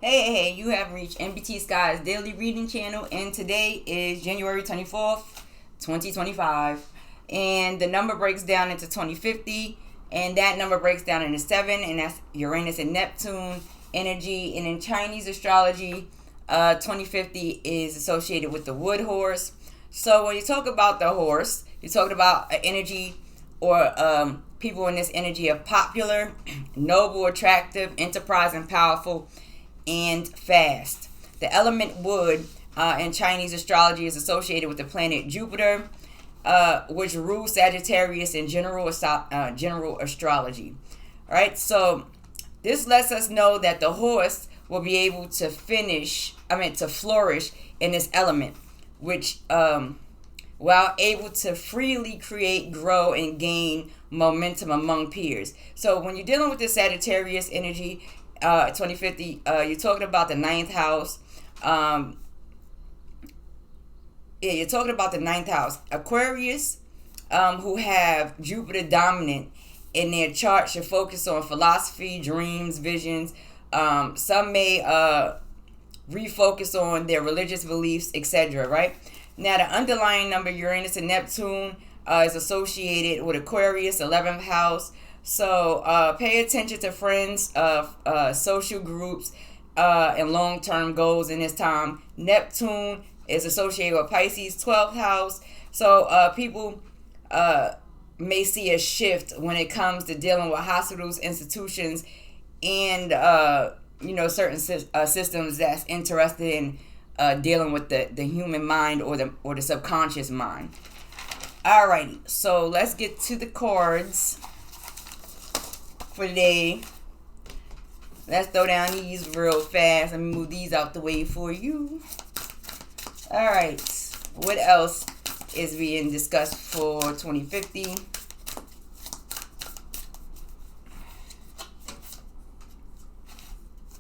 Hey, you have reached Nbtsky's daily reading channel, and today is January 24th, 2025. And the number breaks down into 2050, and that number breaks down into 7, and that's Uranus and Neptune energy. And in Chinese astrology, 2050 is associated with the wood horse. So when you talk about the horse, you're talking about an energy or people in this energy of popular, noble, attractive, enterprising, powerful, and fast. The element wood in Chinese astrology is associated with the planet Jupiter, which rules Sagittarius in general astrology. All right, so this lets us know that the horse will be able to flourish in this element, which while able to freely create, grow, and gain momentum among peers. So when you're dealing with the Sagittarius energy, 2050, you're talking about the ninth house. You're talking about the ninth house. Aquarius, who have Jupiter dominant in their chart, should focus on philosophy, dreams, visions. Some may refocus on their religious beliefs, etc. Right? Now, the underlying number, Uranus and Neptune, is associated with Aquarius, 11th house. So pay attention to friends, social groups, and long-term goals in this time. Neptune is associated with Pisces, 12th house. So people may see a shift when it comes to dealing with hospitals, institutions, and certain systems that's interested in dealing with the human mind or the subconscious mind. Alrighty, so let's get to the cards for today. Let's throw down these real fast. Let me move these out the way for you. Alright, what else is being discussed for 2050?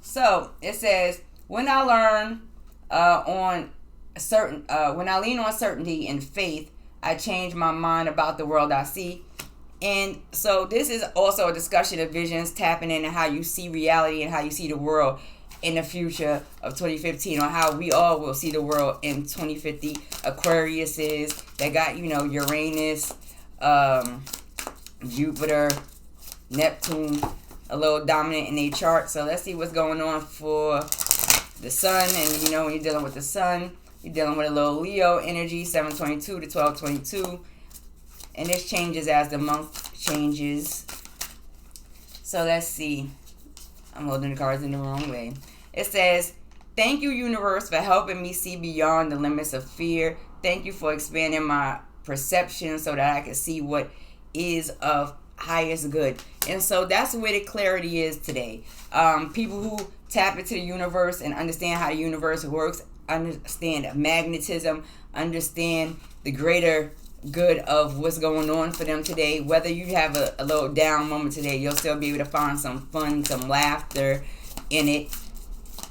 So it says, when I lean on certainty and faith, I change my mind about the world I see. And so this is also a discussion of visions, tapping into how you see reality and how you see the world in the future of 2015, or how we all will see the world in 2050. Aquarius they got, Uranus, Jupiter, Neptune, a little dominant in their chart. So let's see what's going on for the sun. And when you're dealing with the sun, you're dealing with a little Leo energy, 722 to 1222. And this changes as the month changes. So let's see. I'm holding the cards in the wrong way. It says, thank you, universe, for helping me see beyond the limits of fear. Thank you for expanding my perception so that I can see what is of highest good. And so that's where the clarity is today. People who tap into the universe and understand how the universe works, understand magnetism, understand the greater good of what's going on for them today. Whether you have a little down moment today, you'll still be able to find some fun, some laughter in it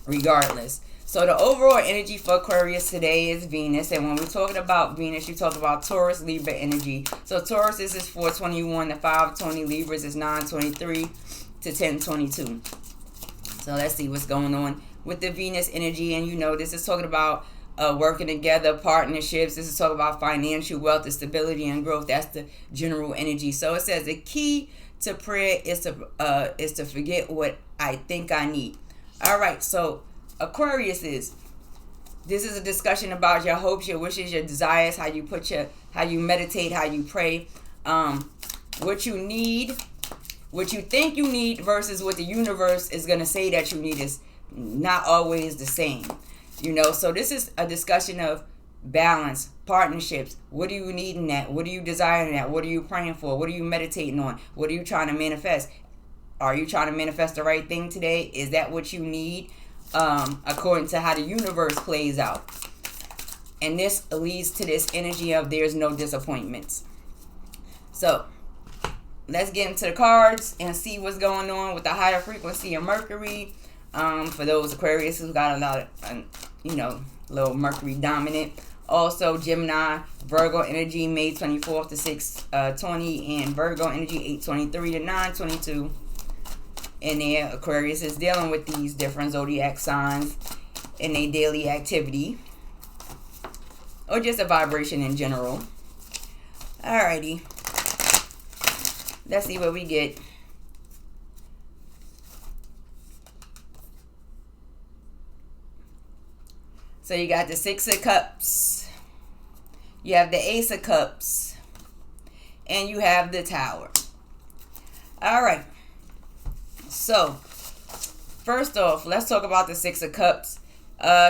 regardless. So the overall energy for Aquarius today is Venus. And when we're talking about Venus, you talk about Taurus, Libra energy. So Taurus is 421 to 520. Libras is 923 to 1022. So let's see what's going on with the Venus energy. And this is talking about working together, partnerships. This is talking about financial wealth and stability and growth. That's the general energy. So it says the key to prayer is to forget what I think I need. All right, so Aquarius this is a discussion about your hopes, your wishes, your desires, how you meditate, how you pray, what you need, what you think you need versus what the universe is going to say that you need is not always the same. So this is a discussion of balance, partnerships. What do you need in that? What do you desire in that? What are you praying for? What are you meditating on? What are you trying to manifest? Are you trying to manifest the right thing today? Is that what you need? According to how the universe plays out. And this leads to this energy of there's no disappointments. So let's get into the cards and see what's going on with the higher frequency of Mercury. For those Aquarius who got a lot of, little Mercury dominant. Also, Gemini, Virgo energy, May 24th to 6:20, and Virgo energy, 8:23 to 9:22. in there. Aquarius is dealing with these different zodiac signs in their daily activity, or just a vibration in general. Alrighty, let's see what we get. So you got the Six of Cups, you have the Ace of Cups, and you have the Tower. Alright, so first off, let's talk about the Six of Cups.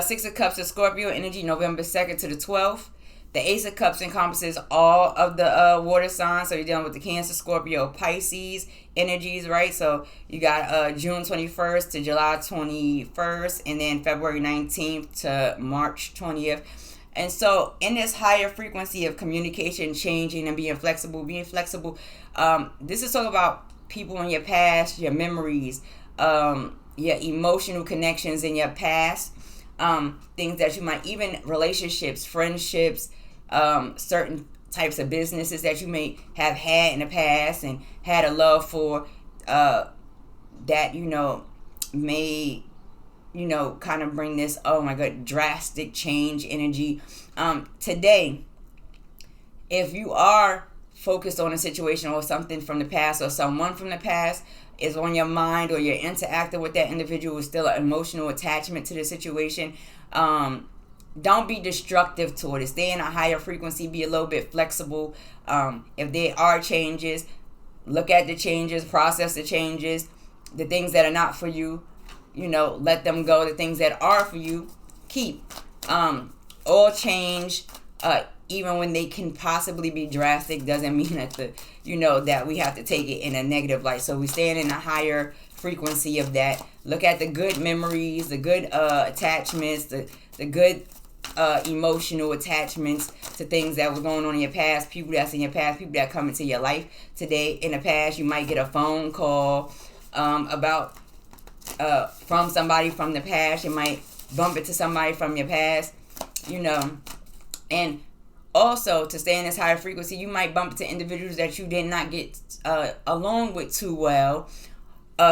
Six of Cups is Scorpio energy, November 2nd to the 12th. The Ace of Cups encompasses all of the water signs. So you're dealing with the Cancer, Scorpio, Pisces energies, right? So you got June 21st to July 21st, and then February 19th to March 20th. And so in this higher frequency of communication, changing and being flexible, this is talking about people in your past, your memories, your emotional connections in your past, things that you might, even relationships, friendships, certain types of businesses that you may have had in the past and had a love for, that, may, kind of bring this, oh my God, drastic change energy. Today, if you are focused on a situation or something from the past, or someone from the past is on your mind, or you're interacting with that individual with still an emotional attachment to the situation, don't be destructive toward it. Stay in a higher frequency. Be a little bit flexible. If there are changes, look at the changes, process the changes. The things that are not for you, let them go. The things that are for you, keep. All change, even when they can possibly be drastic, doesn't mean that that we have to take it in a negative light. So we stand in a higher frequency of that. Look at the good memories, the good attachments, the good emotional attachments to things that were going on in your past, people that's in your past, people that come into your life today. In the past, you might get a phone call about from somebody from the past. You might bump into somebody from your past, and also, to stay in this higher frequency, you might bump into individuals that you did not get along with too well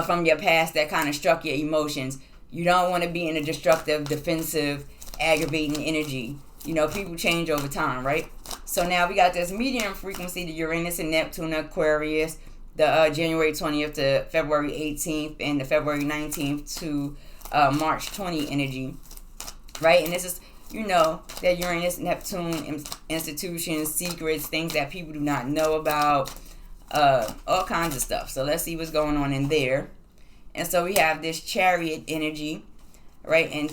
from your past that kind of struck your emotions. You don't want to be in a destructive, defensive, aggravating energy. People change over time, right? So now we got this medium frequency, the Uranus and Neptune, Aquarius, the January 20th to February 18th, and the February 19th to March 20 energy, right? And this is that Uranus, Neptune, institutions, secrets, things that people do not know about, all kinds of stuff. So let's see what's going on in there. And so we have this Chariot energy, right? And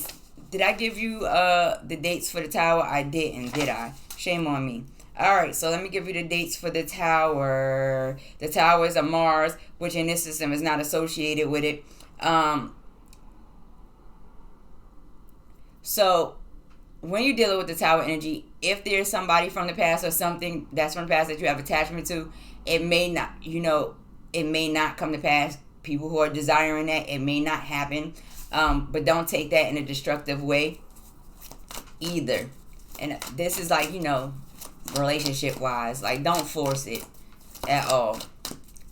did I give you the dates for the Tower? I didn't, did I? Shame on me. All right, so let me give you the dates for the Tower. The Tower is a Mars, which in this system is not associated with it. So when you're dealing with the Tower energy, if there's somebody from the past or something that's from the past that you have attachment to, it may not, it may not come to pass. People who are desiring that, it may not happen. But don't take that in a destructive way either. And this is like, relationship wise, like don't force it at all.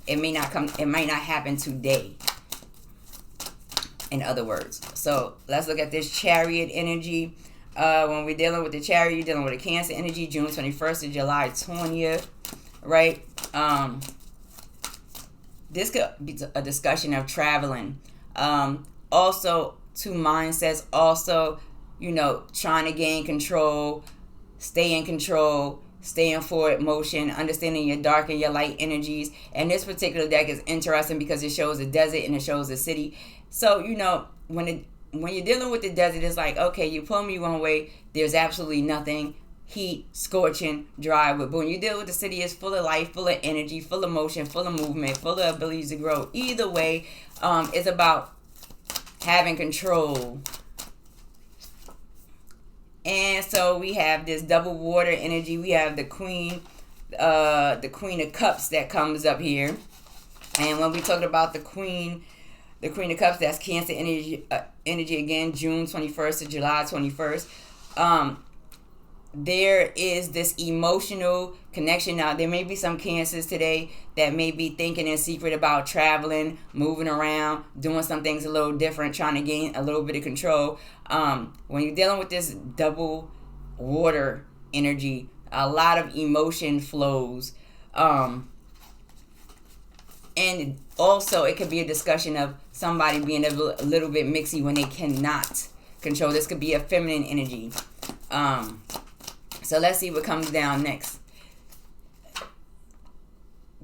It may not come, it might not happen today, in other words. So let's look at this Chariot energy. When we're dealing with the Chariot, you're dealing with a Cancer energy, June 21st to July 20th, right? This could be a discussion of traveling. Also, two mindsets. Also, trying to gain control, stay in control, stay in forward motion, understanding your dark and your light energies. And this particular deck is interesting because it shows a desert and it shows a city. So, when you're dealing with the desert, it's like, okay, you pull me one way, there's absolutely nothing, heat, scorching, dry. But when you deal with the city, it's full of life, full of energy, full of motion, full of movement, full of abilities to grow. Either way, it's about having control. And so we have this double water energy. We have the Queen of Cups that comes up here. And when we talk about the Queen of Cups, that's Cancer energy again, June 21st to July 21st. there is this emotional connection. Now, there may be some Cancers today that may be thinking in secret about traveling, moving around, doing some things a little different, trying to gain a little bit of control. When you're dealing with this double water energy, a lot of emotion flows. And also, it could be a discussion of somebody being a little bit mixy when they cannot control. This could be a feminine energy. So let's see what comes down next.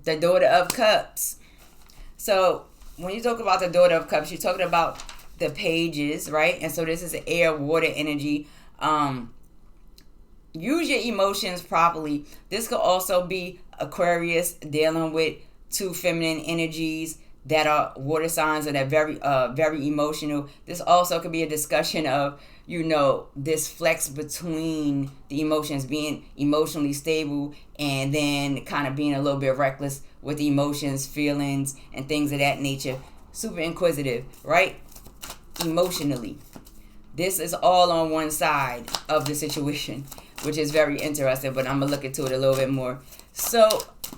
The Daughter of Cups. So when you talk about the Daughter of Cups, you're talking about the pages, right? And so this is air, water energy. Use your emotions properly. This could also be Aquarius dealing with two feminine energies that are water signs that are very emotional. This also could be a discussion of, this flex between the emotions, being emotionally stable and then kind of being a little bit reckless with emotions, feelings, and things of that nature. Super inquisitive, right? Emotionally. This is all on one side of the situation, which is very interesting, but I'm going to look into it a little bit more. So,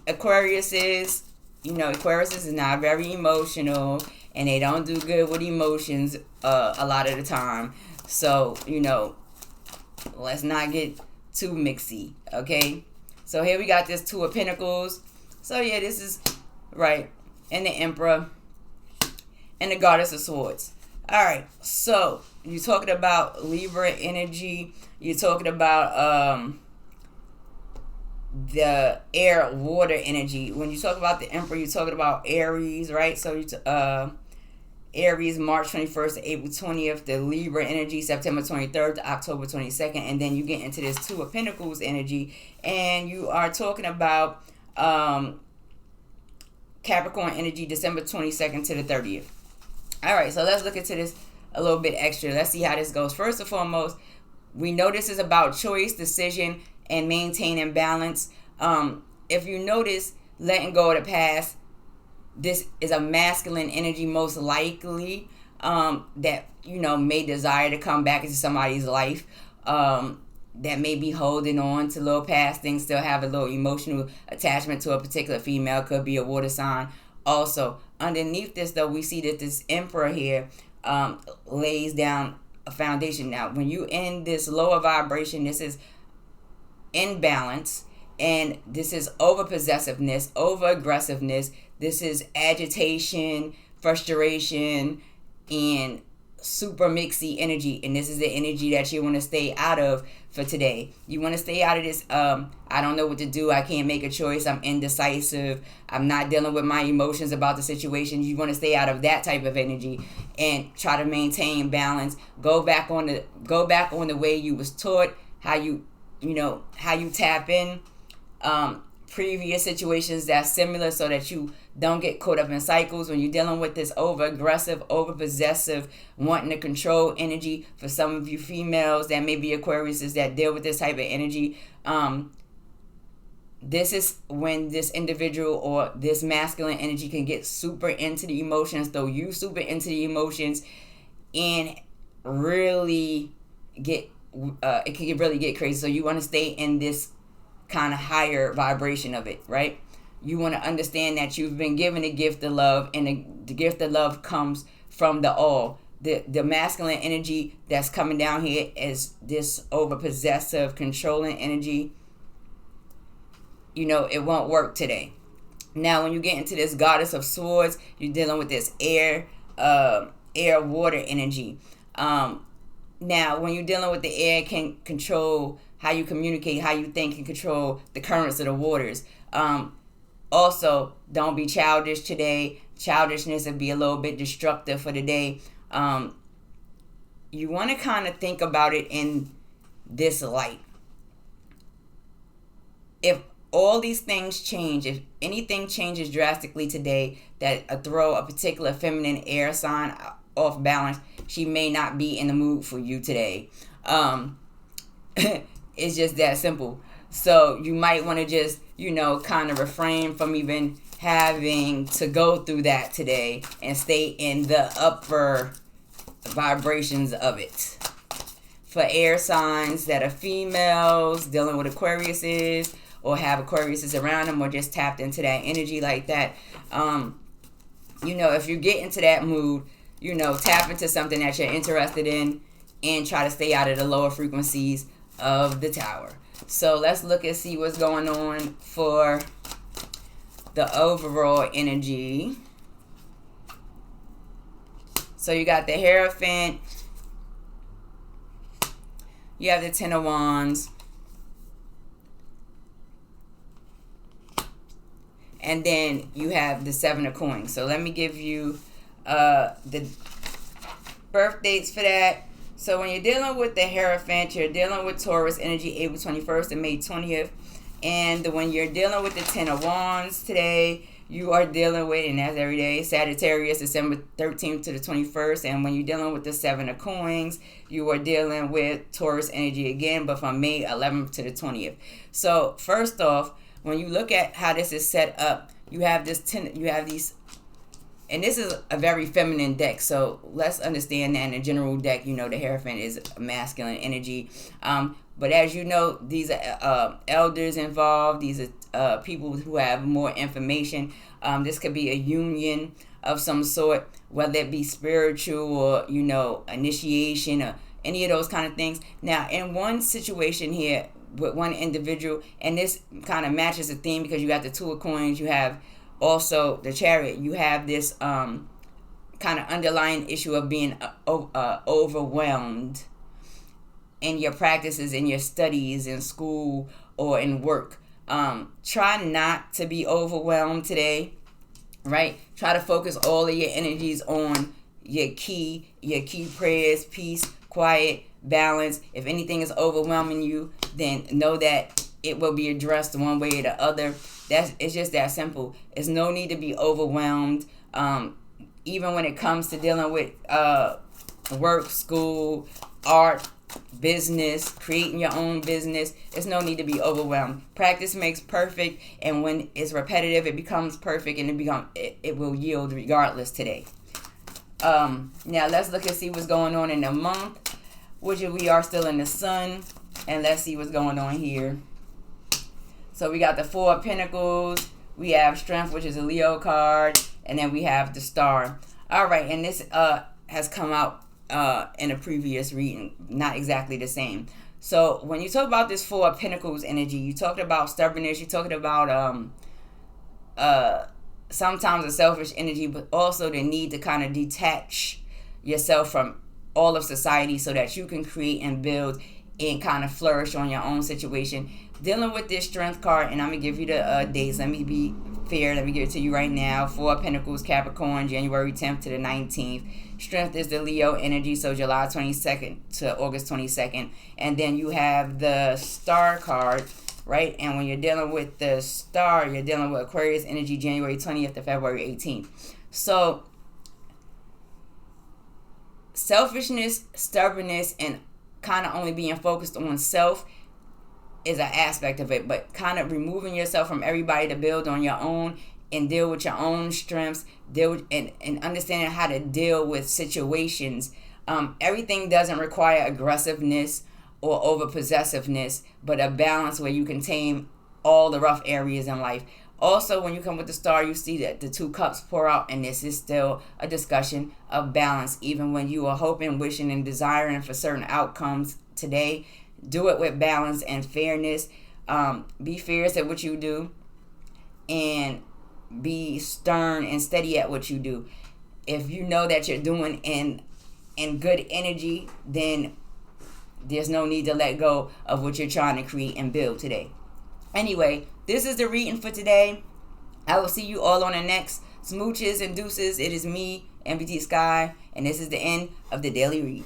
Aquarius is not very emotional, and they don't do good with emotions a lot of the time. So, let's not get too mixy, okay? So here we got this Two of Pentacles. So yeah, this is right. And the Emperor and the Goddess of Swords. All right, so you're talking about Libra energy. You're talking about the air, water energy. When you talk about the Emperor, you're talking about Aries, right? So Aries, March 21st to April 20th. The Libra energy, September 23rd to October 22nd. And then you get into this Two of Pentacles energy. And you are talking about Capricorn energy, December 22nd to the 30th. All right, so let's look into this a little bit extra. Let's see how this goes. First and foremost, we know this is about choice, decision, and maintaining balance. If you notice, letting go of the past, this is a masculine energy most likely that, may desire to come back into somebody's life, that may be holding on to little past things, still have a little emotional attachment to a particular female, could be a water sign. Also, underneath this, though, we see that this Emperor here lays down a foundation. Now, when you in this lower vibration, this is imbalance, and this is over possessiveness, over aggressiveness. This is agitation, frustration, and super mixy energy. And this is the energy that you want to stay out of for today. You want to stay out of this, I don't know what to do. I can't make a choice. I'm indecisive. I'm not dealing with my emotions about the situation. You want to stay out of that type of energy and try to maintain balance. Go back on the way you was taught, how you tap in previous situations that's similar, so that you don't get caught up in cycles. When you're dealing with this over aggressive, over possessive, wanting to control energy, for some of you females that may be Aquariuses that deal with this type of energy, this is when this individual or this masculine energy can get super into the emotions, throw you super into the emotions, and really it can really get crazy. So you want to stay in this kind of higher vibration of it, right? You want to understand that you've been given the gift of love, and the gift of love comes from the all. The masculine energy that's coming down here is this over possessive, controlling energy. It won't work today. Now, when you get into this Goddess of Swords, you're dealing with this air, water energy. Now, when you're dealing with the air, can control how you communicate, how you think, and control the currents of the waters. Also, don't be childish today. Childishness would be a little bit destructive for the day. You want to kind of think about it in this light. If all these things change, if anything changes drastically today that throw a particular feminine air sign off balance, she may not be in the mood for you today. It's just that simple. So you might want to just, kind of refrain from even having to go through that today and stay in the upper vibrations of it. for air signs that are females, dealing with Aquariuses, or have Aquariuses around them, or just tapped into that energy like that. You know, if you get into that mood, you know, tap into something that you're interested in and try to stay out of the lower frequencies of the tower. So let's look and see what's going on for the overall energy. So you got the Hierophant, you have the Ten of Wands, and then you have the Seven of Coins. So let me give you the birth dates for that. So when you're dealing with the Hierophant, you're dealing with Taurus energy, April 21st and May 20th. And when you're dealing with the Ten of Wands today, you are dealing with, and that's every day, Sagittarius, December 13th to the 21st. And when you're dealing with the Seven of Coins, you are dealing with Taurus energy again, but from May 11th to the 20th. So first off, when you look at how this is set up, you have these, and this is a very feminine deck. So let's understand that in a general deck, you know, the Hierophant is a masculine energy. But as you know, these are elders involved. These are people who have more information. This could be a union of some sort, whether it be spiritual or, you know, initiation or any of those kind of things. Now, in one situation here with one individual, and this kind of matches the theme because you got the Two of Coins, you have also the Chariot, you have this kind of underlying issue of being overwhelmed in your practices, in your studies, in school, or in work. Try not to be overwhelmed today, right? Try to focus all of your energies on your key prayers, peace, quiet, balance. If anything is overwhelming you, then know that it will be addressed one way or the other. It's just that simple. There's no need to be overwhelmed. Even when it comes to dealing with work, school, art, business, creating your own business, there's no need to be overwhelmed. Practice makes perfect, and when it's repetitive, it becomes perfect, and it will yield regardless today. Now let's look and see what's going on in the month, which we are still in the Sun, and let's see what's going on here. So we got the Four of Pentacles, we have Strength, which is a Leo card, and then we have the Star. All right, and this has come out in a previous reading, not exactly the same. So when you talk about this Four of Pentacles energy, you talked about stubbornness, you talked about sometimes a selfish energy, but also the need to kind of detach yourself from all of society so that you can create and build and kind of flourish on your own situation. Dealing with this Strength card, and I'm going to give you the dates. Let me be fair. Let me give it to you right now. Four of Pentacles, Capricorn, January 10th to the 19th. Strength is the Leo energy, so July 22nd to August 22nd. And then you have the Star card, right? And when you're dealing with the Star, you're dealing with Aquarius energy, January 20th to February 18th. So selfishness, stubbornness, and kind of only being focused on self is an aspect of it, but kind of removing yourself from everybody to build on your own and deal with your own strengths, and understanding how to deal with situations. Everything doesn't require aggressiveness or over possessiveness, but a balance where you can tame all the rough areas in life. Also, when you come with the Star, you see that the Two Cups pour out, and this is still a discussion of balance. Even when you are hoping, wishing, and desiring for certain outcomes today, do it with balance and fairness. Be fierce at what you do, and be stern and steady at what you do. If you know that you're doing in good energy, then there's no need to let go of what you're trying to create and build today. Anyway, this is the reading for today. I will see you all on the next Smooches and Deuces. It is me, Nbtsky, and this is the end of the daily read.